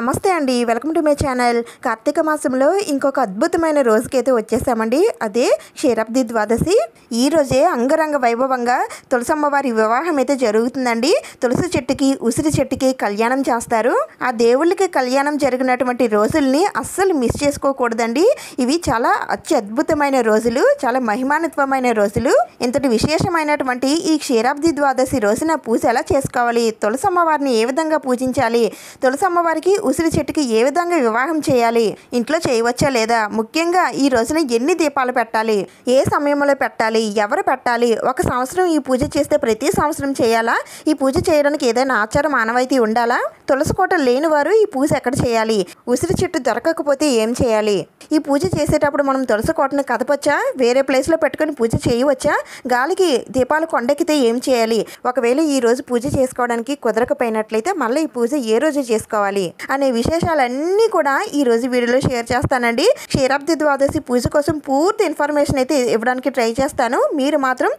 నమస్తే అండి, welcome to my channel. Karthika మాసంలో ఇంకొక అద్భుతమైన రోజుకైతే వచ్చేసామండి. అదే క్షీరాబ్ది ద్వాదశి. ఈ రోజే అంగరంగ వైభవంగా తులసమ్మ వారి వివాహం అయితే జరుగుతుందండి. తులసి చెట్టుకి ఉసిరి చెట్టుకి కళ్యాణం చేస్తారు. ఆ దేవుళ్ళకి కళ్యాణం జరిగినటువంటి రోజుల్ని అస్సలు మిస్ చేసుకోకూడదండి. ఇవి చాలా అత్యద్భుతమైన రోజులు, చాలా మహిమాన్వితమైన రోజులు. ఇంతటి విశేషమైనటువంటి ఈ క్షీరాబ్ది ద్వాదశి రోజున పూజ ఎలా చేసుకోవాలి, తులసమ్మ వారిని ఏ విధంగా పూజించాలి, తులసమ్మ వారికి ఉసిరి చెట్టుకి ఏ విధంగా వివాహం చేయాలి, ఇంట్లో చేయవచ్చా లేదా, ముఖ్యంగా ఈ రోజున ఎన్ని దీపాలు పెట్టాలి, ఏ సమయంలో పెట్టాలి, ఎవరు పెట్టాలి, ఒక సంవత్సరం ఈ పూజ చేస్తే ప్రతి సంవత్సరం చేయాలా, ఈ పూజ చేయడానికి ఏదైనా ఆచారం ఆనవాయితీ ఉండాలా, తులసి కోట లేని వారు ఈ పూజ ఎక్కడ చేయాలి, ఉసిరి చెట్టు దొరకకపోతే ఏం చేయాలి, ఈ పూజ చేసేటప్పుడు మనం తులసి కోటను కదపచ్చా, వేరే ప్లేస్లో పెట్టుకొని పూజ చేయవచ్చా, గాలికి దీపాలు కొండెక్కితే ఏం చేయాలి, ఒకవేళ ఈ రోజు పూజ చేసుకోవడానికి కుదరకపోయినట్లయితే మళ్ళీ ఈ పూజ ఏ రోజు చేసుకోవాలి అనే విశేషాలన్నీ కూడా ఈ రోజు వీడియోలో షేర్ చేస్తానండి. క్షీరాబ్ది ద్వాదశి పూజ కోసం పూర్తి ఇన్ఫర్మేషన్ అయితే ఇవ్వడానికి ట్రై చేస్తాను. మీరు మాత్రం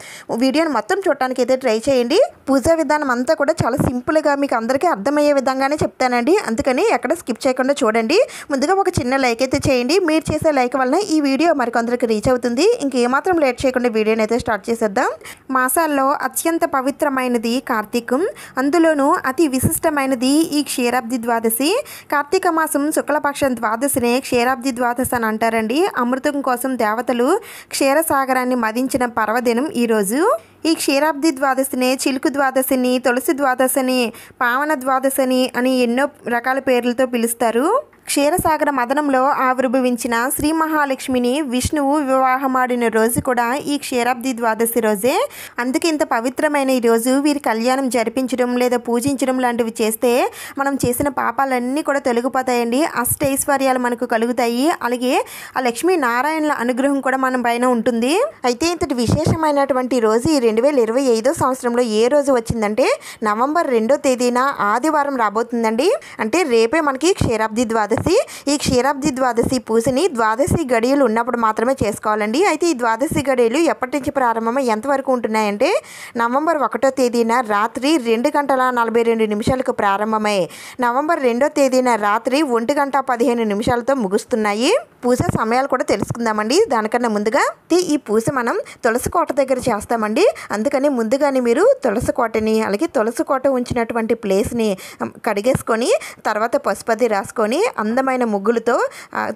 వీడియోని మొత్తం చూడటానికి అయితే ట్రై చేయండి. పూజా విధానం అంతా కూడా చాలా సింపుల్గా మీకు అందరికీ అర్థమయ్యే విధంగానే చెప్తానండి. అందుకని ఎక్కడ స్కిప్ చేయకుండా చూడండి. ముందుగా ఒక చిన్న లైక్ అయితే చేయండి. మీరు చేసే లైక్ వలన ఈ వీడియో మరికొందరికి రీచ్ అవుతుంది. ఇంకేమాత్రం లేట్ చేయకుండా వీడియోని అయితే స్టార్ట్ చేసేద్దాం. మాసాల్లో అత్యంత పవిత్రమైనది కార్తీకం, అందులోనూ అతి విశిష్టమైనది ఈ క్షీరాబ్ది ద్వాదశి. కార్తీక మాసం శుక్లపక్షం ద్వాదశినే క్షీరాబ్ది ద్వాదశి అని అంటారండి. అమృతం కోసం దేవతలు క్షీరసాగరాన్ని మదించిన పర్వదినం ఈరోజు. ఈ క్షీరాబ్ది ద్వాదశిని చిలుకు ద్వాదశిని, తులసి ద్వాదశిని, పావన ద్వాదశిని అని ఎన్నో రకాల పేర్లతో పిలుస్తారు. క్షీరసాగర మదనంలో ఆవిర్భవించిన శ్రీ మహాలక్ష్మిని విష్ణువు వివాహమాడిన రోజు కూడా ఈ క్షీరాబ్ది ద్వాదశి రోజే. అందుకే ఇంత పవిత్రమైన ఈ రోజు వీరి కళ్యాణం జరిపించడం లేదా పూజించడం లాంటివి చేస్తే మనం చేసిన పాపాలన్నీ కూడా తొలగిపోతాయండి. అష్టైశ్వర్యాలు మనకు కలుగుతాయి. అలాగే ఆ లక్ష్మీ నారాయణుల అనుగ్రహం కూడా మన పైన ఉంటుంది. అయితే ఇంతటి విశేషమైనటువంటి రోజు ఈ 2025 సంవత్సరంలో ఏ రోజు వచ్చిందంటే నవంబర్ 2వ తేదీన ఆదివారం రాబోతుందండి. అంటే రేపే మనకి క్షీరాబ్ది ద్వాదశి. ఈ క్షీరాబ్ది ద్వాదశి పూజని ద్వాదశి గడియలు ఉన్నప్పుడు మాత్రమే చేసుకోవాలండి. అయితే ఈ ద్వాదశి గడియలు ఎప్పటి నుంచి ప్రారంభమై ఎంతవరకు ఉంటున్నాయంటే నవంబర్ 1వ తేదీన రాత్రి 2:42 ప్రారంభమై నవంబర్ 2వ తేదీన రాత్రి 1:15 ముగుస్తున్నాయి. పూజ సమయాలు కూడా తెలుసుకుందామండి. దానికన్నా ముందుగా ఈ పూజ మనం తులసి కోట దగ్గర చేస్తామండి. అందుకని ముందుగానే మీరు తులసి కోటని అలాగే తులసి కోట ఉంచినటువంటి ప్లేస్ని కడిగేసుకొని తర్వాత పసుపది రాసుకొని అందమైన ముగ్గులతో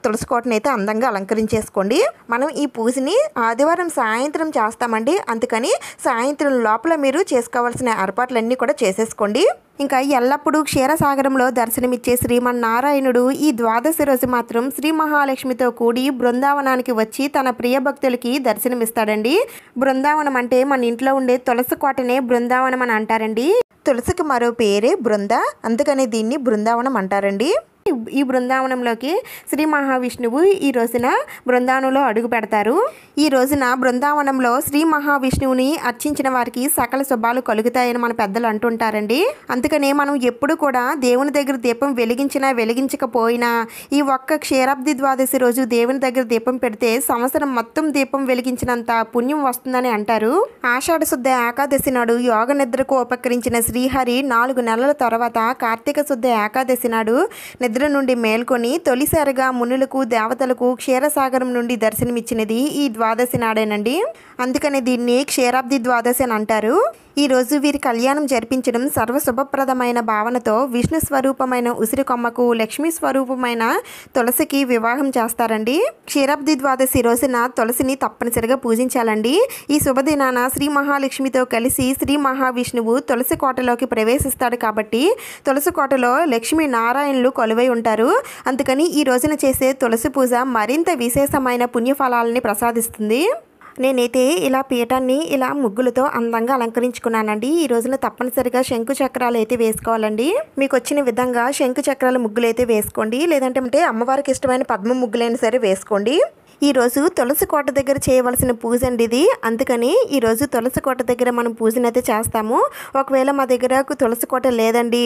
తులసి కోటని అయితే అందంగా అలంకరించేసుకోండి. మనం ఈ పూజని ఆదివారం సాయంత్రం చేస్తామండి. అందుకని సాయంత్రం లోపల మీరు చేసుకోవాల్సిన ఏర్పాట్లన్నీ కూడా చేసేసుకోండి. ఇంకా ఎల్లప్పుడూ క్షీరసాగరంలో దర్శనమిచ్చే శ్రీమన్నారాయణుడు ఈ ద్వాదశి రోజు మాత్రం శ్రీ మహాలక్ష్మితో కూడి బృందావనానికి వచ్చి తన ప్రియ భక్తులకి దర్శనమిస్తాడండి. బృందావనం అంటే మన ఇంట్లో ఉండే తులసి కోటనే బృందావనం అని అంటారండి. తులసికి మరో పేరే బృంద, అందుకని దీన్ని బృందావనం అంటారండి. ఈ బృందావనంలోకి శ్రీ మహావిష్ణువు ఈ రోజున బృందావనంలో అడుగు పెడతారు. ఈ రోజున బృందావనంలో శ్రీ మహావిష్ణువుని అర్చించిన వారికి సకల శుభాలు కలుగుతాయని మన పెద్దలు అంటుంటారండి. అందుకనే మనం ఎప్పుడు కూడా దేవుని దగ్గర దీపం వెలిగించినా వెలిగించకపోయినా ఈ ఒక్క క్షీరాబ్ది ద్వాదశి రోజు దేవుని దగ్గర దీపం పెడితే సంవత్సరం మొత్తం దీపం వెలిగించినంత పుణ్యం వస్తుందని అంటారు. ఆషాఢ శుద్ధ ఏకాదశి నాడు యోగ నిద్రకు ఉపకరించిన శ్రీహరి 4 నెలల తర్వాత కార్తీక శుద్ధ ఏకాదశి నాడు నిద్ర నుండి మేల్కొని తొలిసారిగా మునులకు దేవతలకు క్షీరసాగరం నుండి దర్శనమిచ్చినది ఈ ద్వాదశి నాడేనండి. అందుకని దీన్ని క్షీరాబ్ది ద్వాదశి అని అంటారు. ఈ రోజు వీరి కళ్యాణం జరిపించడం సర్వశుభప్రదమైన భావనతో విష్ణు స్వరూపమైన ఉసిరి కొమ్మకు లక్ష్మీ స్వరూపమైన తులసికి వివాహం చేస్తారండి. క్షీరాబ్ది ద్వాదశి రోజున తులసిని తప్పనిసరిగా పూజించాలండి. ఈ శుభదినాన శ్రీ మహాలక్ష్మితో కలిసి శ్రీ మహావిష్ణువు తులసి కోటలోకి ప్రవేశిస్తాడు కాబట్టి తులసి కోటలో లక్ష్మీ నారాయణులు కొలువై ఉంటారు. అందుకని ఈ రోజున చేసే తులసి పూజ మరింత విశేషమైన పుణ్యఫలాలని ప్రసాదిస్తుంది. నేనైతే ఇలా పీఠాన్ని ఇలా ముగ్గులతో అందంగా అలంకరించుకున్నానండి. ఈ రోజున తప్పనిసరిగా శంకు చక్రాలు అయితే వేసుకోవాలండి. మీకు వచ్చిన విధంగా శంకు చక్రాల ముగ్గులు అయితే వేసుకోండి. లేదంటే అమ్మవారికి ఇష్టమైన పద్మ ముగ్గులైనా సరే వేసుకోండి. ఈరోజు తులసి కోట దగ్గర చేయవలసిన పూజ అండి ఇది. అందుకని ఈరోజు తులసి కోట దగ్గర మనం పూజనైతే చేస్తాము. ఒకవేళ మా దగ్గర తులసి కోట లేదండి,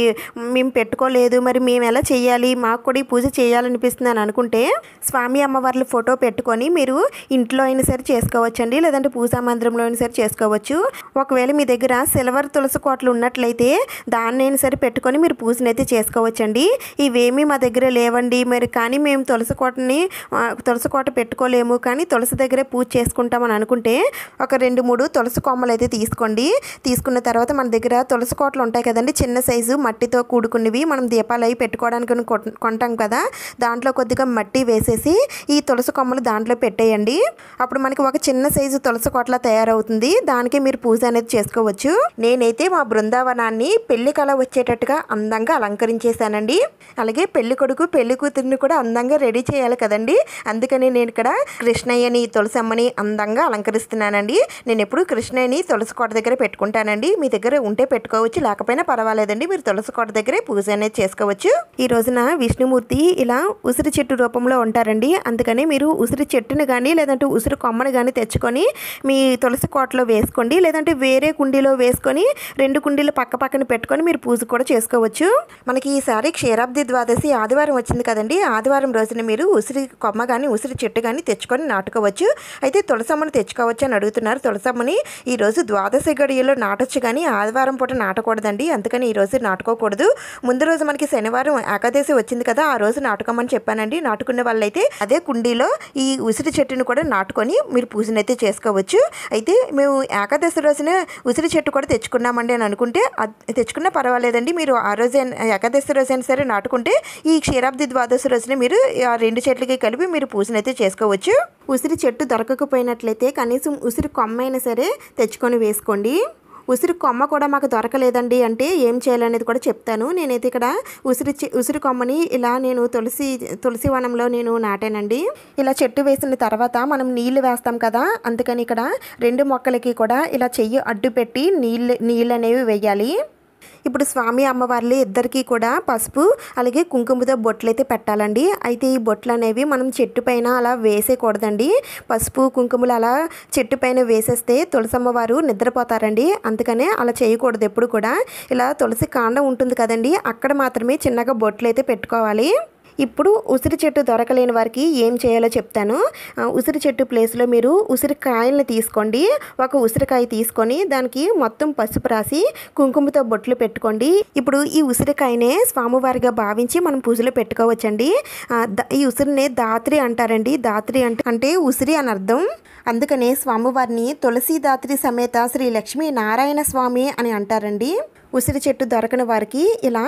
మేము పెట్టుకోలేదు, మరి మేము ఎలా చేయాలి, మాకు కూడా ఈ పూజ చేయాలనిపిస్తుంది అని అనుకుంటే స్వామి అమ్మవార్ల ఫోటో పెట్టుకొని మీరు ఇంట్లో అయినా సరే చేసుకోవచ్చండి, లేదంటే పూజా మందిరంలో అయినా సరే చేసుకోవచ్చు. ఒకవేళ మీ దగ్గర సిల్వర్ తులసి కోటలు ఉన్నట్లయితే దాన్ని అయినా సరే పెట్టుకొని మీరు పూజనైతే చేసుకోవచ్చండి. ఇవేమీ మా దగ్గర లేవండి, మరి కానీ మేము తులసి కోట పెట్టుకోలేము, కానీ తులసి దగ్గరే పూజ చేసుకుంటామని అనుకుంటే ఒక 2-3 తులసి కొమ్మలు అయితే తీసుకోండి. తీసుకున్న తర్వాత మన దగ్గర తులసి కోటలు ఉంటాయి కదండి, చిన్న సైజు మట్టితో కూడుకున్నవి, మనం దీపాలు అవి పెట్టుకోవడానికి కొంటాం కదా, దాంట్లో కొద్దిగా మట్టి వేసేసి ఈ తులసి కొమ్మలు దాంట్లో పెట్టేయండి. అప్పుడు మనకి ఒక చిన్న సైజు తులసి కోటలా తయారవుతుంది. దానికి మీరు పూజ అనేది చేసుకోవచ్చు. నేనైతే మా బృందావనాన్ని పెళ్లి కళ వచ్చేటట్టుగా అందంగా అలంకరించేశానండి. అలాగే పెళ్లి కొడుకు పెళ్లి కూతురిని కూడా అందంగా రెడీ చేయాలి కదండి, అందుకని నేను ఇక్కడ కృష్ణయ్యని తులసమ్మని అందంగా అలంకరిస్తున్నానండి. నేను ఎప్పుడు కృష్ణయ్యని తులసి కోట దగ్గర పెట్టుకుంటానండి. మీ దగ్గర ఉంటే పెట్టుకోవచ్చు, లేకపోయినా పర్వాలేదండి, మీరు తులసి కోట దగ్గరే పూజ అనేది చేసుకోవచ్చు. ఈ రోజున విష్ణుమూర్తి ఇలా ఉసిరి చెట్టు రూపంలో ఉంటారండి. అందుకని మీరు ఉసిరి చెట్టుని కానీ లేదంటే ఉసిరి కొమ్మని కానీ తెచ్చుకొని మీ తులసి కోటలో వేసుకోండి, లేదంటే వేరే కుండీలో వేసుకొని 2 కుండీలు పక్క పక్కన పెట్టుకొని మీరు పూజ కూడా చేసుకోవచ్చు. మనకి ఈసారి క్షీరాబ్ది ద్వాదశి ఆదివారం వచ్చింది కదండి, ఆదివారం రోజున మీరు ఉసిరి కొమ్మ కానీ ఉసిరి చెట్టు కానీ తెచ్చుకొని నాటుకోవచ్చు. అయితే తులసమ్మని తెచ్చుకోవచ్చు అని అడుగుతున్నారు. తులసమ్మని ఈరోజు ద్వాదశి గడియలో నాటొచ్చు, కానీ ఆదివారం పూట నాటకూడదండి, అందుకని ఈరోజు నాటుకోకూడదు. ముందు రోజు మనకి శనివారం ఏకాదశి వచ్చింది కదా, ఆ రోజు నాటుకోమని చెప్పానండి. నాటుకునే వాళ్ళైతే అదే కుండీలో ఈ ఉసిరి చెట్టును కూడా నాటుకొని మీరు పూజనైతే చేసుకోవచ్చు. అయితే మేము ఏకాదశి రోజున ఉసిరి చెట్టు కూడా తెచ్చుకున్నామండి అని అనుకుంటే తెచ్చుకున్నా పర్వాలేదండి, మీరు ఆ రోజు ఏకాదశి రోజైనా సరే నాటుకుంటే ఈ క్షీరాబ్ది ద్వాదశి రోజున మీరు ఆ 2 చెట్లకి కలిపి మీరు పూజనైతే చేసుకోవచ్చు. ఉసిరి చెట్టు దొరకకపోయినట్లయితే కనీసం ఉసిరి కొమ్మ అయినా సరే తెచ్చుకొని వేసుకోండి. ఉసిరి కొమ్మ కూడా మాకు దొరకలేదండి అంటే ఏం చేయాలనేది కూడా చెప్తాను. నేనైతే ఇక్కడ ఉసిరి కొమ్మని ఇలా నేను తులసి వనంలో నేను నాటానండి. ఇలా చెట్టు వేసిన తర్వాత మనం నీళ్లు వేస్తాం కదా, అందుకని ఇక్కడ 2 మొక్కలకి కూడా ఇలా చెయ్యి అడ్డు పెట్టి నీళ్ళు అనేవి వేయాలి. ఇప్పుడు స్వామి అమ్మవార్లు ఇద్దరికీ కూడా పసుపు అలాగే కుంకుమతో బొట్లు అయితే పెట్టాలండి. అయితే ఈ బొట్లు అనేవి మనం చెట్టు పైన అలా వేసేయకూడదండి. పసుపు కుంకుమలు అలా చెట్టు పైన వేసేస్తే తులసమ్మవారు నిద్రపోతారండి, అందుకనే అలా చేయకూడదు. ఎప్పుడు కూడా ఇలా తులసి కాండం ఉంటుంది కదండి, అక్కడ మాత్రమే చిన్నగా బొట్లు అయితే పెట్టుకోవాలి. ఇప్పుడు ఉసిరి చెట్టు దొరకలేని వారికి ఏం చేయాలో చెప్తాను. ఉసిరి చెట్టు ప్లేస్లో మీరు ఉసిరికాయలను తీసుకోండి. ఒక ఉసిరికాయ తీసుకొని దానికి మొత్తం పసుపు రాసి కుంకుమతో బొట్లు పెట్టుకోండి. ఇప్పుడు ఈ ఉసిరికాయనే స్వామివారిగా భావించి మనం పూజలో పెట్టుకోవచ్చండి. ఈ ఉసిరిని దాత్రి అంటారండి. దాత్రి అంటే ఉసిరి అని అర్థం. అందుకనే స్వామివారిని తులసి దాత్రి సమేత శ్రీ లక్ష్మీ నారాయణ స్వామి అని అంటారండి. ఉసిరి చెట్టు దొరకని వారికి ఇలా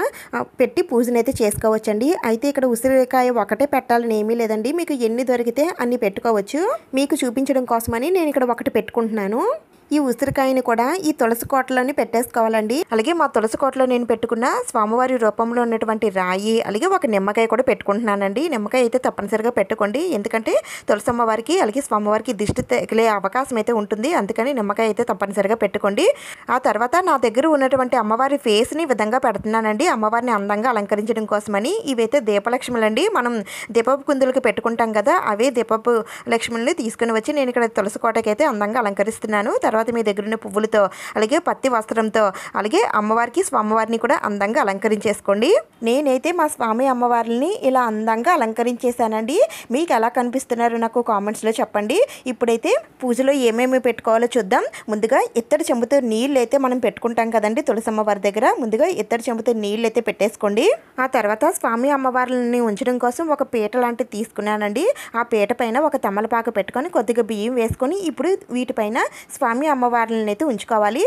పెట్టి పూజనైతే చేసుకోవచ్చండి. అయితే ఇక్కడ ఉసిరికాయ ఒకటే పెట్టాలని ఏమీ లేదండి, మీకు ఎన్ని దొరికితే అన్ని పెట్టుకోవచ్చు. మీకు చూపించడం కోసమని నేను ఇక్కడ ఒకటి పెట్టుకుంటున్నాను. ఈ ఉసిరికాయని కూడా ఈ తులసి కోటలోని పెట్టేసుకోవాలండి. అలాగే మా తులసి కోటలో నేను పెట్టుకున్న స్వామివారి రూపంలో ఉన్నటువంటి రాయి అలాగే ఒక నిమ్మకాయ కూడా పెట్టుకుంటున్నానండి. నిమ్మకాయ అయితే తప్పనిసరిగా పెట్టుకోండి, ఎందుకంటే తులసమ్మ వారికి అలాగే స్వామివారికి దిష్టి తగిలే అవకాశం అయితే ఉంటుంది, అందుకని నిమ్మకాయ అయితే తప్పనిసరిగా పెట్టుకోండి. ఆ తర్వాత నా దగ్గర ఉన్నటువంటి అమ్మవారి ఫేస్ని విధంగా పెడుతున్నానండి, అమ్మవారిని అందంగా అలంకరించడం కోసమని. ఇవైతే దీపలక్ష్ములండి, మనం దీపపు కుందులకు పెట్టుకుంటాం కదా, అవే దీపపు లక్ష్ముల్ని తీసుకుని వచ్చి నేను ఇక్కడ తులసి కోటకైతే అందంగా అలంకరిస్తున్నాను. తర్వాత మీ దగ్గర ఉన్న పువ్వులతో అలాగే పత్తి వస్త్రంతో అలాగే అమ్మవారికి స్వామివారిని కూడా అందంగా అలంకరించేసుకోండి. నేనైతే మా స్వామి అమ్మవారిని ఇలా అందంగా అలంకరించేశానండి. మీకు ఎలా కనిపిస్తున్నారో నాకు కామెంట్స్లో చెప్పండి. ఇప్పుడైతే పూజలో ఏమేమి పెట్టుకోవాలో చూద్దాం. ముందుగా ఇత్తడి చెంబుతో నీళ్ళు అయితే మనం పెట్టుకుంటాం కదండి తులసమ్మవారి దగ్గర. ముందుగా ఇత్తడి చెంబుతో నీళ్ళు అయితే పెట్టేసుకోండి. ఆ తర్వాత స్వామి అమ్మవారిని ఉంచడం కోసం ఒక పీట లాంటిది తీసుకున్నానండి. ఆ పీట పైన ఒక తమలపాకు పెట్టుకొని కొద్దిగా బియ్యం వేసుకొని ఇప్పుడు వీటిపైన స్వామి అమ్మవార్లను అయితే ఉంచుకోవాలి.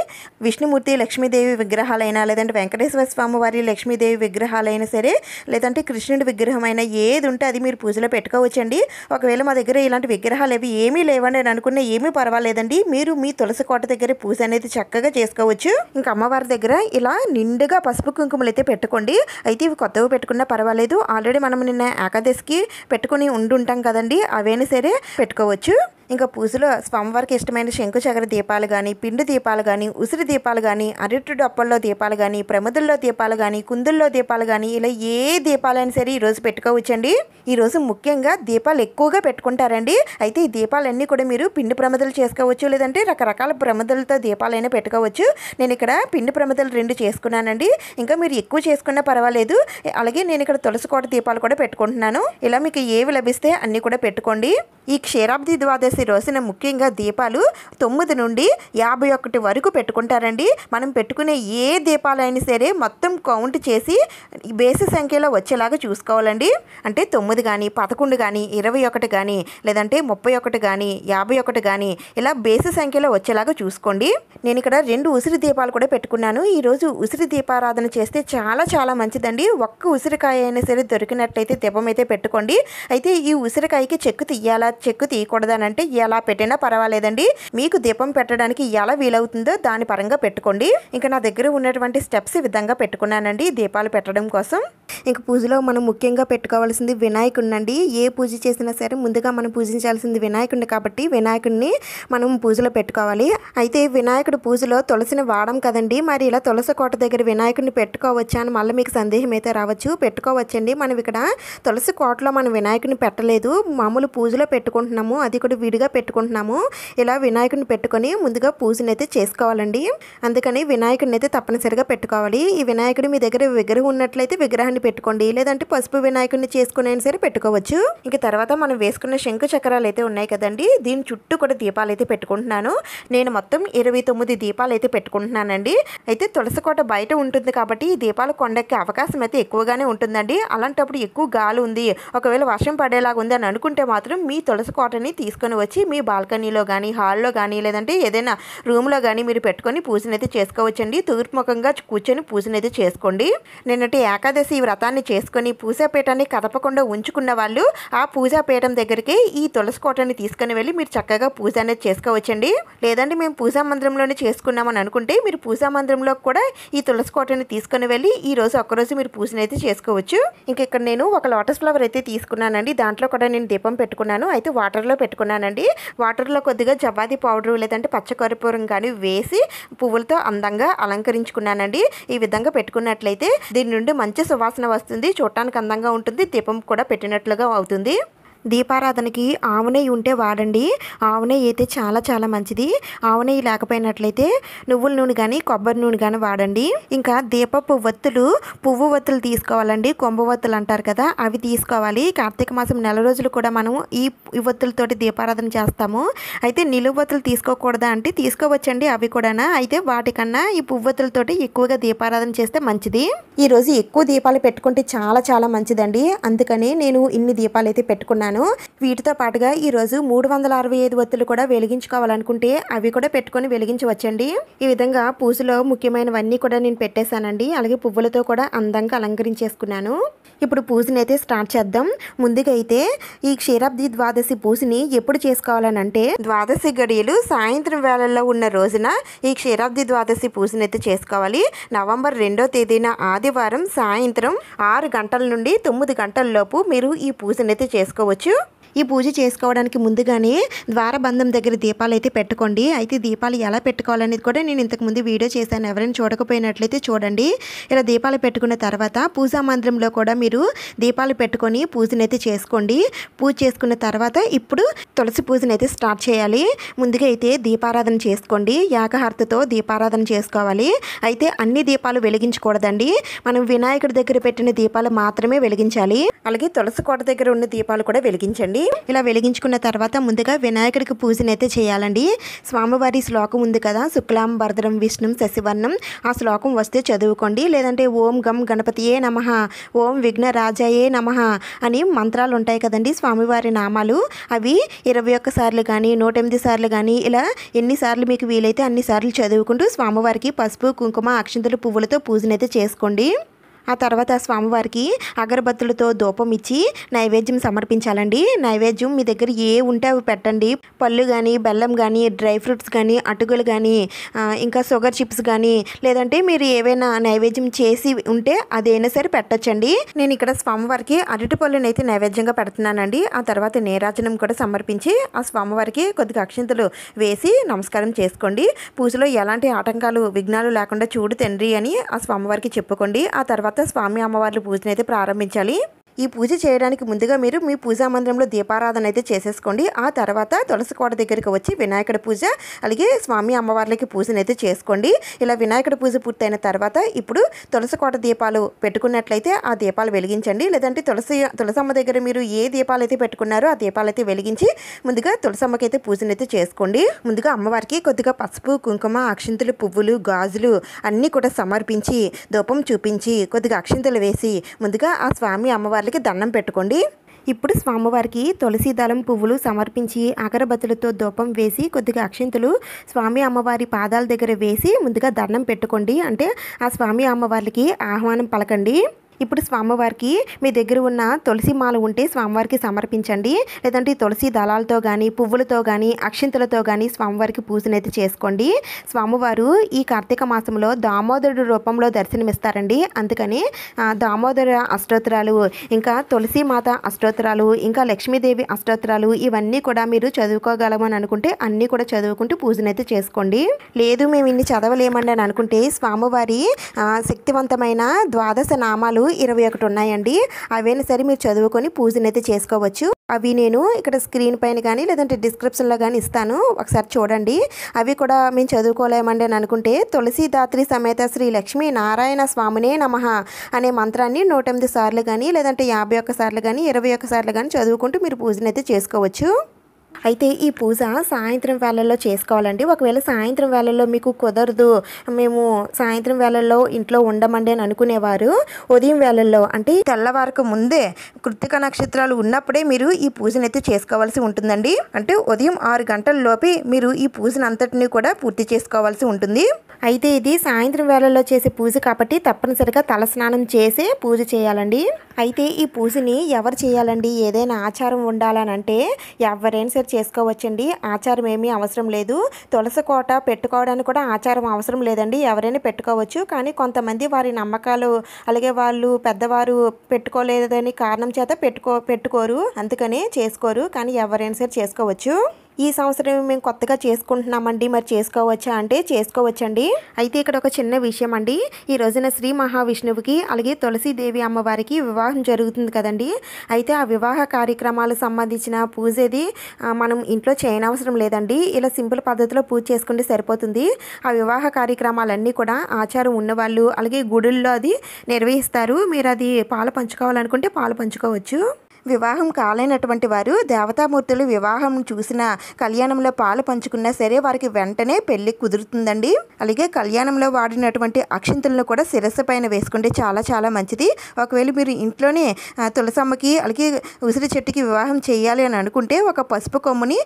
విష్ణుమూర్తి లక్ష్మీదేవి విగ్రహాలైనా లేదంటే వెంకటేశ్వర స్వామి వారి లక్ష్మీదేవి విగ్రహాలైనా సరే లేదంటే కృష్ణుడి విగ్రహం అయినా ఏది ఉంటే అది మీరు పూజలో పెట్టుకోవచ్చండి. ఒకవేళ మా దగ్గర ఇలాంటి విగ్రహాలు అవి ఏమీ లేవండి అని అనుకున్న ఏమీ పర్వాలేదండి, మీరు మీ తులసి కోట దగ్గర పూజ అనేది చక్కగా చేసుకోవచ్చు. ఇంకా అమ్మవారి దగ్గర ఇలా నిండుగా పసుపు కుంకుమలు అయితే పెట్టుకోండి. అయితే ఇవి కొత్తవి పెట్టుకున్నా పర్వాలేదు, ఆల్రెడీ మనం నిన్న ఏకాదశికి పెట్టుకుని ఉండుంటాం కదండి, అవైనా సరే పెట్టుకోవచ్చు. ఇంకా పూజలో స్వామివారికి ఇష్టమైన శంకు చక్ర దీపాలు కానీ, పిండి దీపాలు కానీ, ఉసిరి దీపాలు కానీ, అరటి డొప్పల్లో దీపాలు కానీ, ప్రమిదల్లో దీపాలు కానీ, కుందుల్లో దీపాలు కానీ, ఇలా ఏ దీపాలైనా సరే ఈరోజు పెట్టుకోవచ్చండి. ఈరోజు ముఖ్యంగా దీపాలు ఎక్కువగా పెట్టుకుంటారండి. అయితే ఈ దీపాలన్నీ కూడా మీరు పిండి ప్రమిదలు చేసుకోవచ్చు, లేదంటే రకరకాల ప్రమిదలతో దీపాలైనా పెట్టుకోవచ్చు. నేను ఇక్కడ పిండి ప్రమిదలు 2 చేసుకున్నానండి. ఇంకా మీరు ఎక్కువ చేసుకున్నా పర్వాలేదు. అలాగే నేను ఇక్కడ తులసి కోట దీపాలు కూడా పెట్టుకుంటున్నాను. ఇలా మీకు ఏవి లభిస్తే అన్నీ కూడా పెట్టుకోండి. ఈ క్షీరాబ్ది ద్వాదశి రోజున ముఖ్యంగా దీపాలు 9 నుండి 51 వరకు పెట్టుకుంటారండి. మనం పెట్టుకునే ఏ దీపాలైనా సరే మొత్తం కౌంట్ చేసి బేసి సంఖ్యలో వచ్చేలాగా చూసుకోవాలండి. అంటే 9 కానీ, 11 కానీ, 21 కానీ, లేదంటే 31 కానీ, 51 కానీ ఇలా బేసి సంఖ్యలో వచ్చేలాగా చూసుకోండి. నేను ఇక్కడ 2 ఉసిరి దీపాలు కూడా పెట్టుకున్నాను. ఈరోజు ఉసిరి దీపారాధన చేస్తే చాలా చాలా మంచిదండి. ఒక్క ఉసిరికాయ అయినా సరే దొరికినట్లయితే దీపం అయితే పెట్టుకోండి. అయితే ఈ ఉసిరికాయకి చెక్కు తీయాలా, చెక్కు తీయకూడదనంటే ఎలా పెట్టినా పర్వాలేదండి. మీకు దీపం పెట్టడానికి ఎలా వీలవుతుందో దాని పరంగా పెట్టుకోండి. ఇంకా నా దగ్గర ఉన్నటువంటి స్టెప్స్ ఈ విధంగా పెట్టుకున్నానండి దీపాలు పెట్టడం కోసం. ఇంక పూజలో మనం ముఖ్యంగా పెట్టుకోవాల్సింది వినాయకుడిని అండి. ఏ పూజ చేసినా సరే ముందుగా మనం పూజించాల్సింది వినాయకుడిని కాబట్టి వినాయకుడిని మనం పూజలో పెట్టుకోవాలి. అయితే వినాయకుడి పూజలో తులసిని వాడం కదండి. మరి ఇలా తులసి కోట దగ్గర వినాయకుడిని పెట్టుకోవచ్చా అని మళ్ళీ మీకు సందేహం అయితే రావచ్చు. పెట్టుకోవచ్చండి. మనం ఇక్కడ తులసి కోటలో మనం వినాయకుడిని పెట్టలేదు, మామూలు పూజలో పెట్టుకుంటున్నాము. అది కూడా విడిగా పెట్టుకుంటున్నాము. ఇలా వినాయకుడిని పెట్టుకొని ముందుగా పూజను అయితే చేసుకోవాలండి. అందుకని వినాయకుడిని అయితే తప్పనిసరిగా పెట్టుకోవాలి. ఈ వినాయకుడి మీ దగ్గర విగ్రహం ఉన్నట్లయితే విగ్రహాన్ని పెట్టుకోండి, లేదంటే పసుపు వినాయకుడిని చేసుకుని అయినా సరే పెట్టుకోవచ్చు. ఇంక తర్వాత మనం వేసుకున్న శంకు చక్రాలు అయితే ఉన్నాయి కదండి, దీని చుట్టూ కూడా దీపాలు అయితే పెట్టుకుంటున్నాను. నేను మొత్తం 29 దీపాలు అయితే పెట్టుకుంటున్నానండి. అయితే తులసి కోట బయట ఉంటుంది కాబట్టి ఈ దీపాలు కొండెక్కే అవకాశం అయితే ఎక్కువగానే ఉంటుందండి. అలాంటప్పుడు ఎక్కువ గాలి ఉంది, ఒకవేళ వర్షం పడేలాగా ఉంది అని అనుకుంటే మాత్రం మీ తులసి కోటని తీసుకొని వచ్చి మీ బాల్కనీలో కానీ, హాల్లో కానీ, లేదంటే ఏదైనా రూమ్లో కానీ మీరు పెట్టుకొని పూజనైతే చేసుకోవచ్చండి. తూర్పుముఖంగా కూర్చొని పూజనైతే చేసుకోండి. నిన్నటి ఏకాదశి వ్రతాన్ని చేసుకొని పూజాపీఠాన్ని కదపకుండా ఉంచుకున్న వాళ్ళు ఆ పూజాపీఠం దగ్గరికి ఈ తులసి కోటని తీసుకొని వెళ్ళి మీరు చక్కగా పూజ అనేది చేసుకోవచ్చండి. లేదంటే మేము పూజా మందిరంలోనే చేసుకున్నామని అనుకుంటే మీరు పూజా మందిరంలో కూడా ఈ తులసి కోటని తీసుకొని వెళ్ళి ఈ రోజు ఒక్కరోజు మీరు పూజనైతే చేసుకోవచ్చు. ఇంక ఇక్కడ నేను ఒక లోటస్ ఫ్లవర్ అయితే తీసుకున్నానండి. దాంట్లో కూడా నేను దీపం పెట్టుకున్నాను. అయితే వాటర్లో పెట్టుకున్నానండి. వాటర్లో కొద్దిగా జవ్వాది పౌడర్ లేదంటే పచ్చకర్పూరం కానీ వేసి పువ్వులతో అందంగా అలంకరించుకున్నానండి. ఈ విధంగా పెట్టుకున్నట్లయితే దీని నుండి మంచి సువాసన వస్తుంది, చూడటానికి అందంగా ఉంటుంది, దీపం కూడా పెట్టినట్లుగా అవుతుంది. దీపారాధనకి ఆవు నెయ్యి ఉంటే వాడండి. ఆవు నెయ్యి అయితే చాలా చాలా మంచిది. ఆవు నెయ్యి లేకపోయినట్లయితే నువ్వుల నూనె కానీ, కొబ్బరి నూనె కానీ వాడండి. ఇంకా దీపపు ఒత్తులు, పువ్వు ఒత్తులు తీసుకోవాలండి. కొంబ ఒత్తులు అంటారు కదా, అవి తీసుకోవాలి. కార్తీక మాసం నెల రోజులు కూడా మనం ఈ ఒత్తులతోటి దీపారాధన చేస్తాము. అయితే నిలువు ఒత్తులు తీసుకోకూడదా అంటే తీసుకోవచ్చండి అవి కూడా. అయితే వాటికన్నా ఈ పువ్వొత్తులతోటి ఎక్కువగా దీపారాధన చేస్తే మంచిది. ఈరోజు ఎక్కువ దీపాలు పెట్టుకుంటే చాలా చాలా మంచిదండి. అందుకని నేను ఇన్ని దీపాలు అయితే పెట్టుకున్నాను. వీటితో పాటుగా ఈరోజు 365 ఒత్తులు కూడా వెలిగించుకోవాలనుకుంటే అవి కూడా పెట్టుకొని వెలిగించవచ్చండి. ఈ విధంగా పూజలో ముఖ్యమైనవన్నీ కూడా నేను పెట్టేశానండి. అలాగే పువ్వులతో కూడా అందంగా అలంకరించేసుకున్నాను. ఇప్పుడు పూజని అయితే స్టార్ట్ చేద్దాం. ముందుగా అయితే ఈ క్షీరాబ్ది ద్వాదశి పూజని ఎప్పుడు చేసుకోవాలనంటే ద్వాదశి గడియలు సాయంత్రం వేళల్లో ఉన్న రోజున ఈ క్షీరాబ్ది ద్వాదశి పూజని అయితే చేసుకోవాలి. నవంబర్ 2వ తేదీన ఆదివారం సాయంత్రం 6 గంటల నుండి 9 గంటల లోపు మీరు ఈ పూజని అయితే చేసుకోవచ్చు. ఈ పూజ చేసుకోవడానికి ముందుగానే ద్వారబంధం దగ్గర దీపాలు అయితే పెట్టుకోండి. అయితే దీపాలు ఎలా పెట్టుకోవాలనేది కూడా నేను ఇంతకుముందు వీడియో చేశాను. ఎవరైనా చూడకపోయినట్లయితే చూడండి. ఇలా దీపాలు పెట్టుకున్న తర్వాత పూజా మందిరంలో కూడా మీరు దీపాలు పెట్టుకొని పూజనైతే చేసుకోండి. పూజ చేసుకున్న తర్వాత ఇప్పుడు తులసి పూజనైతే స్టార్ట్ చేయాలి. ముందుగా అయితే దీపారాధన చేసుకోండి. యాగహారతితో దీపారాధన చేసుకోవాలి. అయితే అన్ని దీపాలు వెలిగించకూడదండి. మనం వినాయకుడి దగ్గర పెట్టిన దీపాలు మాత్రమే వెలిగించాలి. అలాగే తులసి కోట దగ్గర ఉన్న దీపాలు కూడా వెలిగించండి. ఇలా వెలిగించుకున్న తర్వాత ముందుగా వినాయకుడికి పూజనైతే చేయాలండి. స్వామివారి శ్లోకం ఉంది కదా, శుక్లాం భరద్రం విష్ణుం శశివర్ణం, ఆ శ్లోకం వస్తే చదువుకోండి. లేదంటే ఓం గం గణపతియే నమః, ఓం విఘ్నరాజాయే నమః అని మంత్రాలు ఉంటాయి కదండి స్వామివారి నామాలు. అవి 21 సార్లు కానీ 108 సార్లు కానీ ఇలా ఎన్నిసార్లు మీకు వీలైతే అన్నిసార్లు చదువుకుంటూ స్వామివారికి పసుపు కుంకుమ అక్షింతలు పువ్వులతో పూజనైతే చేసుకోండి. ఆ తర్వాత స్వామివారికి అగరబత్తులతో ధూపం ఇచ్చి నైవేద్యం సమర్పించాలండి. నైవేద్యం మీ దగ్గర ఏ ఉంటే అవి పెట్టండి. పళ్ళు కానీ, బెల్లం కానీ, డ్రై ఫ్రూట్స్ కానీ, అటుకులు కానీ, ఇంకా షుగర్ చిప్స్ కానీ, లేదంటే మీరు ఏవైనా నైవేద్యం చేసి ఉంటే అదైనా సరే పెట్టచ్చండి. నేను ఇక్కడ స్వామివారికి అరటిపళ్ళుని అయితే నైవేద్యంగా పెడుతున్నానండి. ఆ తర్వాత నీరాజనం కూడా సమర్పించి ఆ స్వామివారికి కొద్దిగా అక్షింతలు వేసి నమస్కారం చేసుకోండి. పూజలో ఎలాంటి ఆటంకాలు, విఘ్నాలు లేకుండా చూడు తండ్రి అని ఆ స్వామివారికి చెప్పుకోండి. ఆ తర్వాత స్వామి అమ్మవార్ల పూజను అయితే ప్రారంభించాలి. ఈ పూజ చేయడానికి ముందుగా మీరు మీ పూజా మందిరంలో దీపారాధన అయితే చేసేసుకోండి. ఆ తర్వాత తులసి కోట దగ్గరికి వచ్చి వినాయకుడి పూజ, అలాగే స్వామి అమ్మవార్లకి పూజను అయితే చేసుకోండి. ఇలా వినాయకుడి పూజ పూర్తయిన తర్వాత ఇప్పుడు తులసి కోట దీపాలు పెట్టుకున్నట్లయితే ఆ దీపాలు వెలిగించండి. లేదంటే తులసమ్మ దగ్గర మీరు ఏ దీపాలు అయితే పెట్టుకున్నారో ఆ దీపాలు అయితే వెలిగించి ముందుగా తులసమ్మకి అయితే పూజను అయితే చేసుకోండి. ముందుగా అమ్మవారికి కొద్దిగా పసుపు, కుంకుమ, అక్షింతలు, పువ్వులు, గాజులు అన్నీ కూడా సమర్పించి ధూపం చూపించి కొద్దిగా అక్షింతలు వేసి ముందుగా ఆ స్వామి అమ్మవారి దండం పెట్టుకోండి. ఇప్పుడు స్వామివారికి తులసి దళం పువ్వులు సమర్పించి అగరబత్తులతో ధూపం వేసి కొద్దిగా అక్షింతలు స్వామి అమ్మవారి పాదాల దగ్గర వేసి ముందుగా దండం పెట్టుకోండి. అంటే ఆ స్వామి అమ్మవారికి ఆహ్వానం పలకండి. ఇప్పుడు స్వామివారికి మీ దగ్గర ఉన్న తులసి మాల ఉంటే స్వామివారికి సమర్పించండి. లేదంటే తులసి దళాలతో కానీ, పువ్వులతో కానీ, అక్షింతలతో కానీ స్వామివారికి పూజనైతే చేసుకోండి. స్వామివారు ఈ కార్తీక మాసంలో దామోదరుడు రూపంలో దర్శనమిస్తారండి. అందుకని దామోదర అష్టోత్తరాలు, ఇంకా తులసి మాత అష్టోత్తరాలు, ఇంకా లక్ష్మీదేవి అష్టోత్తరాలు ఇవన్నీ కూడా మీరు చదువుకోగలమని అనుకుంటే అన్నీ కూడా చదువుకుంటూ పూజనైతే చేసుకోండి. లేదు మేము ఇన్ని చదవలేమండి అని అనుకుంటే స్వామివారి శక్తివంతమైన ద్వాదశ నామాలు 21 ఉన్నాయండి. అవైనా సరే మీరు చదువుకొని పూజనైతే చేసుకోవచ్చు. అవి నేను ఇక్కడ స్క్రీన్ పైన కానీ లేదంటే డిస్క్రిప్షన్లో కానీ ఇస్తాను, ఒకసారి చూడండి. అవి కూడా మేము చదువుకోలేమండి అని అనుకుంటే తులసీదాత్రి సమేత శ్రీ లక్ష్మీ నారాయణ స్వామినే నమః అనే మంత్రాన్ని 108 సార్లు కానీ లేదంటే 51 సార్లు కానీ 21 సార్లు కానీ చదువుకుంటూ మీరు పూజనైతే చేసుకోవచ్చు. అయితే ఈ పూజ సాయంత్రం వేళల్లో చేసుకోవాలండి. ఒకవేళ సాయంత్రం వేళల్లో మీకు కుదరదు, మేము సాయంత్రం వేళల్లో ఇంట్లో ఉండమండి అని అనుకునేవారు ఉదయం వేళల్లో అంటే తెల్లవారకు ముందే కృత్తిక నక్షత్రాలు ఉన్నప్పుడే మీరు ఈ పూజను అయితే చేసుకోవాల్సి ఉంటుందండి. అంటే ఉదయం 6 గంటల లోపే మీరు ఈ పూజను అంతటినీ కూడా పూర్తి చేసుకోవాల్సి ఉంటుంది. అయితే ఇది సాయంత్రం వేళల్లో చేసే పూజ కాబట్టి తప్పనిసరిగా తలస్నానం చేసే పూజ చేయాలండి. అయితే ఈ పూజని ఎవరు చేయాలండి? ఏదైనా ఆచారం ఉండాలనంటే ఎవరైనా సరే చేసుకోవచ్చండి. ఆచారం ఏమీ అవసరం లేదు. తులసి కోట పెట్టుకోవడానికి కూడా ఆచారం అవసరం లేదండి. ఎవరైనా పెట్టుకోవచ్చు. కానీ కొంతమంది వారి నమ్మకాలు, అలాగే వాళ్ళు పెద్దవారు పెట్టుకోలేదని కారణం చేత పెట్టుకోరు, అందుకని చేసుకోరు. కానీ ఎవరైనా సరే చేసుకోవచ్చు. ఈ సంవత్సరం మేము కొత్తగా చేసుకుంటున్నామండి, మరి చేసుకోవచ్చా అంటే చేసుకోవచ్చండి. అయితే ఇక్కడ ఒక చిన్న విషయం అండి. ఈ రోజున శ్రీ మహావిష్ణువుకి అలాగే తులసీదేవి అమ్మవారికి వివాహం జరుగుతుంది కదండి. అయితే ఆ వివాహ కార్యక్రమాలకు సంబంధించిన పూజది మనం ఇంట్లో చేయనవసరం లేదండి. ఇలా సింపుల్ పద్ధతిలో పూజ చేసుకుంటే సరిపోతుంది. ఆ వివాహ కార్యక్రమాలన్నీ కూడా ఆచారం ఉన్నవాళ్ళు అలాగే గుడుల్లో అది నిర్వహిస్తారు. మీరు అది పాలు పంచుకోవాలనుకుంటే పాలు పంచుకోవచ్చు. వివాహం కాలేనటువంటి వారు దేవతామూర్తులు వివాహం చూసిన కళ్యాణంలో పాలు పంచుకున్నా సరే వారికి వెంటనే పెళ్లి కుదురుతుందండి. అలాగే కళ్యాణంలో వాడినటువంటి అక్షింతలను కూడా శిరస్సు పైన వేసుకుంటే చాలా చాలా మంచిది. ఒకవేళ మీరు ఇంట్లోనే తులసమ్మకి అలాగే ఉసిరి చెట్టుకి వివాహం చేయాలి అని అనుకుంటే ఒక పసుపు కొమ్ముని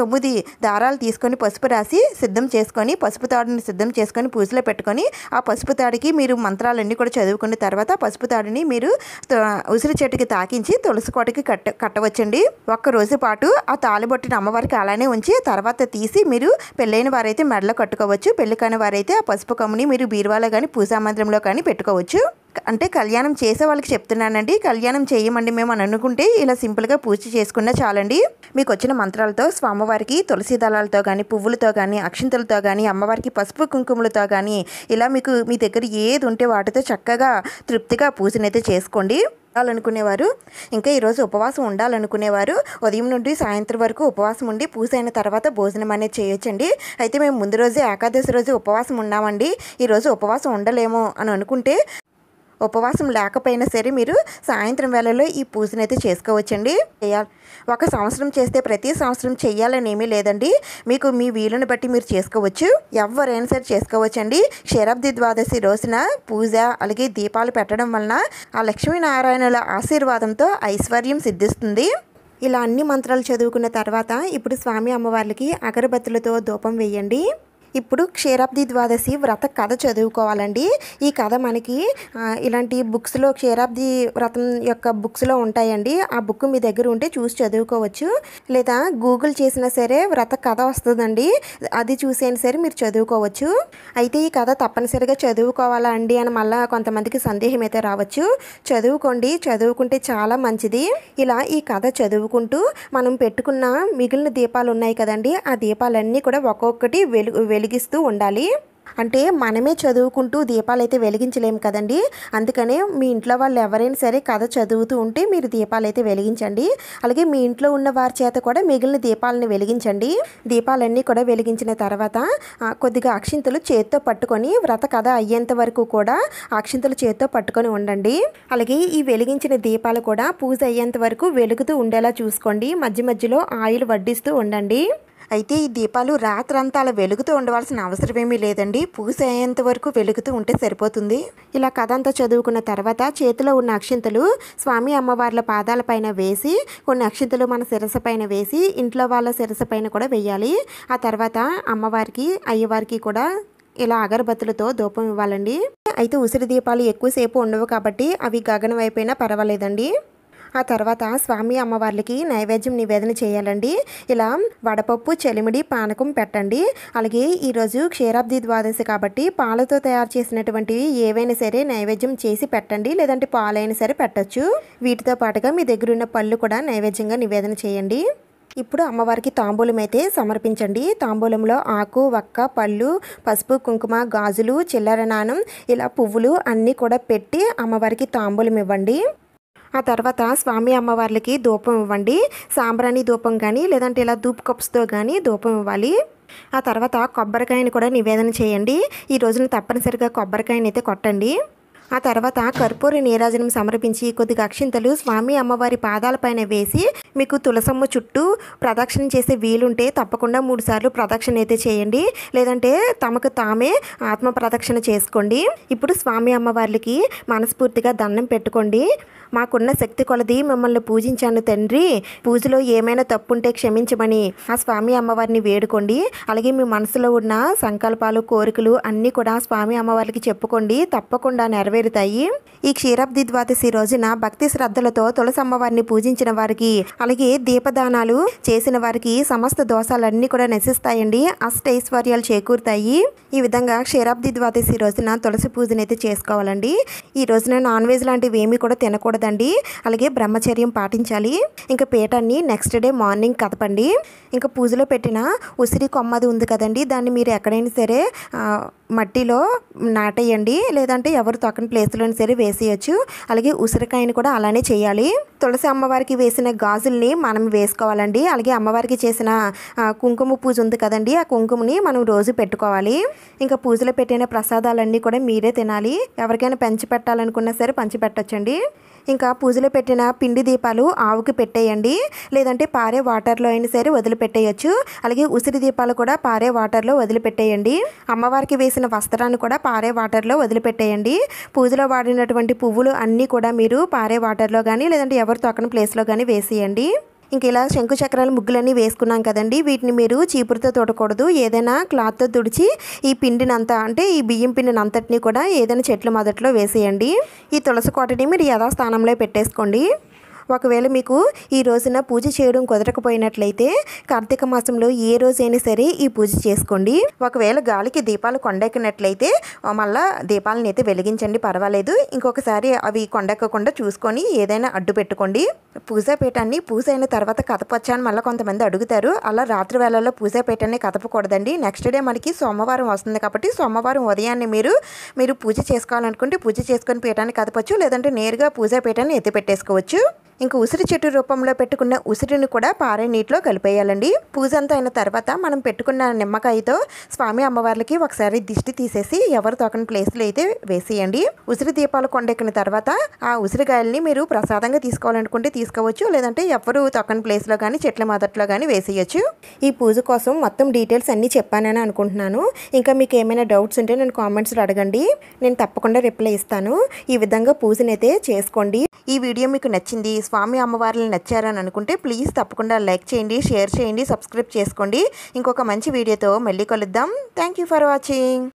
9 దారాలు తీసుకొని పసుపు రాసి సిద్ధం చేసుకొని పసుపు తాడుని సిద్ధం చేసుకొని పూజలో పెట్టుకొని ఆ పసుపు తాడికి మీరు మంత్రాలన్నీ కూడా చదువుకున్న తర్వాత పసుపు తాడిని మీరు ఉసిరి చెట్టుకి తాకించి తులసి కోటకి కట్టవచ్చండి. ఒక్క రోజు పాటు ఆ తాళిబొట్టిన అమ్మవారికి అలానే ఉంచి తర్వాత తీసి మీరు పెళ్ళైన వారైతే మెడలో కట్టుకోవచ్చు. పెళ్లి కాని వారైతే ఆ పసుపు కమ్ముని మీరు బీరువాలో కానీ పూజా మందిరంలో కానీ పెట్టుకోవచ్చు. అంటే కళ్యాణం చేసే వాళ్ళకి చెప్తున్నానండి. కళ్యాణం చేయమండి మేము అని అనుకుంటే ఇలా సింపుల్గా పూజ చేసుకున్నా చాలండి. మీకు వచ్చిన మంత్రాలతో స్వామివారికి తులసి దళాలతో కానీ పువ్వులతో కానీ అక్షింతలతో కానీ అమ్మవారికి పసుపు కుంకుమలతో కానీ ఇలా మీకు మీ దగ్గర ఏది ఉంటే వాటితో చక్కగా తృప్తిగా పూజనైతే చేసుకోండి. ఉండాలనుకునేవారు ఇంకా ఈరోజు ఉపవాసం ఉండాలనుకునేవారు ఉదయం నుండి సాయంత్రం వరకు ఉపవాసం ఉండి పూజ అయిన తర్వాత భోజనం అనేది చేయొచ్చండి. అయితే మేము ముందు రోజే ఏకాదశి రోజు ఉపవాసం ఉన్నామండి, ఈరోజు ఉపవాసం ఉండలేము అని అనుకుంటే ఉపవాసం లేకపోయినా సరే మీరు సాయంత్రం వేళలో ఈ పూజనైతే చేసుకోవచ్చండి. ఒక సంవత్సరం చేస్తే ప్రతి సంవత్సరం చేయాలని ఏమీ లేదండి. మీకు మీ వీలుని బట్టి మీరు చేసుకోవచ్చు. ఎవరైనా సరే చేసుకోవచ్చండి. క్షీరాబ్ది ద్వాదశి రోజున పూజ అలాగే దీపాలు పెట్టడం వలన ఆ లక్ష్మీనారాయణుల ఆశీర్వాదంతో ఐశ్వర్యం సిద్ధిస్తుంది. ఇలా అన్ని మంత్రాలు చదువుకున్న తర్వాత ఇప్పుడు స్వామి అమ్మవార్లకి అగరబత్తులతో ధూపం వేయండి. ఇప్పుడు క్షీరాబ్ది ద్వాదశి వ్రత కథ చదువుకోవాలండి. ఈ కథ మనకి ఇలాంటి బుక్స్లో క్షీరాబ్ది వ్రతం యొక్క బుక్స్లో ఉంటాయండి. ఆ బుక్ మీ దగ్గర ఉంటే చూసి చదువుకోవచ్చు, లేదా గూగుల్ చేసినా సరే వ్రత కథ వస్తుందండి, అది చూసైనా సరే మీరు చదువుకోవచ్చు. అయితే ఈ కథ తప్పనిసరిగా చదువుకోవాలా అండి అని మళ్ళీ కొంతమందికి సందేహం అయితే రావచ్చు. చదువుకోండి, చదువుకుంటే చాలా మంచిది. ఇలా ఈ కథ చదువుకుంటూ మనం పెట్టుకున్న మిగిలిన దీపాలు ఉన్నాయి కదండి, ఆ దీపాలన్నీ కూడా ఒక్కొక్కటి వెలిగిస్తూ ఉండాలి. అంటే మనమే చదువుకుంటూ దీపాలు అయితే వెలిగించలేము కదండి, అందుకనే మీ ఇంట్లో వాళ్ళు ఎవరైనా సరే కథ చదువుతూ ఉంటే మీరు దీపాలు అయితే వెలిగించండి. అలాగే మీ ఇంట్లో ఉన్న వారి చేత కూడా మిగిలిన దీపాలను వెలిగించండి. దీపాలన్నీ కూడా వెలిగించిన తర్వాత కొద్దిగా అక్షింతలు చేత్తో పట్టుకొని వ్రత కథ అయ్యేంత వరకు కూడా అక్షింతలు చేత్తో పట్టుకొని ఉండండి. అలాగే ఈ వెలిగించిన దీపాలు కూడా పూజ అయ్యేంత వరకు వెలుగుతూ ఉండేలా చూసుకోండి. మధ్య మధ్యలో ఆయిల్ వడ్డిస్తూ ఉండండి. అయితే ఈ దీపాలు రాత్రంతా అలా వెలుగుతూ ఉండవలసిన అవసరం ఏమీ లేదండి, పూజ అయ్యేంత వరకు వెలుగుతూ ఉంటే సరిపోతుంది. ఇలా కథ అంతా చదువుకున్న తర్వాత చేతిలో ఉన్న అక్షింతలు స్వామి అమ్మవార్ల పాదాలపైన వేసి, కొన్ని అక్షింతలు మన శిరస్సు పైన వేసి ఇంట్లో వాళ్ళ శిరస్సు పైన కూడా వేయాలి. ఆ తర్వాత అమ్మవారికి అయ్యవారికి కూడా ఇలా అగరబత్తులతో ధూపం ఇవ్వాలండి. అయితే ఉసిరి దీపాలు ఎక్కువసేపు ఉండవు కాబట్టి అవి గగనం అయిపోయినా పర్వాలేదండి. ఆ తర్వాత స్వామి అమ్మవార్లకి నైవేద్యం నివేదన చేయాలండి. ఇలా వడపప్పు, చెలిమిడి, పానకం పెట్టండి. అలాగే ఈరోజు క్షీరాబ్ది ద్వాదశి కాబట్టి పాలతో తయారు చేసినటువంటివి ఏవైనా సరే నైవేద్యం చేసి పెట్టండి, లేదంటే పాలైనా సరే పెట్టచ్చు. వీటితో పాటుగా మీ దగ్గర ఉన్న పళ్ళు కూడా నైవేద్యంగా నివేదన చేయండి. ఇప్పుడు అమ్మవారికి తాంబూలం అయితే సమర్పించండి. తాంబూలంలో ఆకు, వక్క, పళ్ళు, పసుపు, కుంకుమ, గాజులు, చిల్లర నాణం, ఇలా పువ్వులు అన్నీ కూడా పెట్టి అమ్మవారికి తాంబూలం ఇవ్వండి. ఆ తర్వాత స్వామి అమ్మవార్లకి ధూపం ఇవ్వండి. సాంబ్రాణి ధూపం కానీ లేదంటే ఇలా ధూప్ కప్స్తో కానీ ధూపం ఇవ్వాలి. ఆ తర్వాత కొబ్బరికాయని కూడా నివేదన చేయండి. ఈ రోజున తప్పనిసరిగా కొబ్బరికాయని అయితే కొట్టండి. ఆ తర్వాత కర్పూర నీరాజనం సమర్పించి కొద్దిగా అక్షింతలు స్వామి అమ్మవారి పాదాలపైన వేసి మీకు తులసమ్మ చుట్టూ ప్రదక్షిణ చేసే వీలుంటే తప్పకుండా 3 సార్లు ప్రదక్షిణ అయితే చేయండి, లేదంటే తమకు తామే ఆత్మ ప్రదక్షిణ చేసుకోండి. ఇప్పుడు స్వామి అమ్మవార్లకి మనస్ఫూర్తిగా దండం పెట్టుకోండి. మాకున్న శక్తి కొలది మిమ్మల్ని పూజించాను తండ్రి, పూజలో ఏమైనా తప్పుంటే క్షమించమని ఆ స్వామి అమ్మవారిని వేడుకోండి. అలాగే మీ మనసులో ఉన్న సంకల్పాలు, కోరికలు అన్నీ కూడా స్వామి అమ్మవారికి చెప్పుకోండి, తప్పకుండా నెరవేరుతాయి. ఈ క్షీరాబ్ది ద్వాదశి రోజున భక్తి శ్రద్ధలతో తులసి అమ్మవారిని పూజించిన వారికి, అలాగే దీపదానాలు చేసిన వారికి సమస్త దోషాలన్నీ కూడా నశిస్తాయండి, అష్టైశ్వర్యాలు చేకూరుతాయి. ఈ విధంగా క్షీరాబ్ది ద్వాదశి రోజున తులసి పూజనైతే చేసుకోవాలండి. ఈ రోజున నాన్ వెజ్ లాంటివి ఏమీ కూడా తినకూడదు దండి. అలాగే బ్రహ్మచర్యం పాటించాలి. ఇంకా పీఠాన్ని నెక్స్ట్ డే మార్నింగ్ కదపండి. ఇంకా పూజలో పెట్టిన ఉసిరి కొమ్మది ఉంది కదండి, దాన్ని మీరు ఎక్కడైనా సరే మట్టిలో నాటేయండి, లేదంటే ఎవరు తొక్కని ప్లేస్లోని సరే వేసేయచ్చు. అలాగే ఉసిరికాయని కూడా అలానే చేయాలి. తులసి అమ్మవారికి వేసిన గాజుల్ని మనం వేసుకోవాలండి. అలాగే అమ్మవారికి చేసిన కుంకుమ పూజ ఉంది కదండి, ఆ కుంకుమని మనం రోజు పెట్టుకోవాలి. ఇంకా పూజలో పెట్టిన ప్రసాదాలన్నీ కూడా మీరే తినాలి. ఎవరికైనా పంచి పెట్టాలనుకున్నా సరే పంచి పెట్టచ్చండి. ఇంకా పూజలో పెట్టిన పిండి దీపాలు ఆవుకి పెట్టేయండి, లేదంటే పారే వాటర్లో అయినా సరే వదిలిపెట్టేయచ్చు. అలాగే ఉసిరి దీపాలు కూడా పారే వాటర్లో వదిలిపెట్టేయండి. అమ్మవారికి వేసిన వస్త్రాన్ని కూడా పారే వాటర్లో వదిలిపెట్టేయండి. పూజలో వాడినటువంటి పువ్వులు అన్నీ కూడా మీరు పారే వాటర్లో కానీ లేదంటే ఎవరు తొక్కని ప్లేస్లో కానీ వేసేయండి. ఇంక ఇలా శంకు చక్రాల ముగ్గులన్నీ వేసుకున్నాం కదండి, వీటిని మీరు చీపురుతో తొడకూడదు, ఏదైనా క్లాత్తో తుడిచి ఈ పిండినంతా అంటే ఈ బియ్యం పిండిని అంతటినీ కూడా ఏదైనా చెట్ల మొదట్లో వేసేయండి. ఈ తులసి కోటని మీరు యథాస్థానంలో పెట్టేసుకోండి. ఒకవేళ మీకు ఈ రోజున పూజ చేయడం కుదరకపోయినట్లయితే కార్తీక మాసంలో ఏ రోజైనా సరే ఈ పూజ చేసుకోండి. ఒకవేళ గాలికి దీపాలు కొండెక్కినట్లయితే మళ్ళీ దీపాలను అయితే వెలిగించండి, పర్వాలేదు. ఇంకొకసారి అవి కొండెక్కకుండా చూసుకొని ఏదైనా అడ్డు పెట్టుకోండి. పూజాపీఠాన్ని పూజ అయిన తర్వాత కదపొచ్చా అని మళ్ళీ కొంతమంది అడుగుతారు. అలా రాత్రి వేళల్లో పూజాపీఠాన్ని కదపకూడదండి. నెక్స్ట్ డే మనకి సోమవారం వస్తుంది కాబట్టి సోమవారం ఉదయాన్నే మీరు పూజ చేసుకోవాలనుకుంటే పూజ చేసుకొని పీఠాన్ని కదపచ్చు, లేదంటే నేరుగా పూజాపీఠాన్ని ఎత్తి పెట్టేసుకోవచ్చు. ఇంకా ఉసిరి చెట్టు రూపంలో పెట్టుకున్న ఉసిరిని కూడా పారే నీటిలో కలిపేయాలండి. పూజ అంతా అయిన తర్వాత మనం పెట్టుకున్న నిమ్మకాయతో స్వామి అమ్మవార్లకి ఒకసారి దిష్టి తీసేసి ఎవరు తొక్కని ప్లేస్లో అయితే వేసేయండి. ఉసిరి దీపాలు కొండెక్కిన తర్వాత ఆ ఉసిరికాయల్ని మీరు ప్రసాదంగా తీసుకోవాలనుకుంటే తీసుకోవచ్చు, లేదంటే ఎవరు తొక్కని ప్లేస్లో కానీ చెట్ల మొదట్లో కానీ వేసేయచ్చు. ఈ పూజ కోసం మొత్తం డీటెయిల్స్ అన్నీ చెప్పానని అనుకుంటున్నాను. ఇంకా మీకు ఏమైనా డౌట్స్ ఉంటే నేను కామెంట్స్లో అడగండి, నేను తప్పకుండా రిప్లై ఇస్తాను. ఈ విధంగా పూజనైతే చేసుకోండి. ఈ వీడియో మీకు నచ్చింది, స్వామి అమ్మవార్లు నచ్చారని అనుకుంటే ప్లీజ్ తప్పకుండా లైక్ చేయండి, షేర్ చేయండి, సబ్స్క్రైబ్ చేసుకోండి. ఇంకొక మంచి వీడియోతో మళ్ళీ కలుద్దాం. Thank you for watching.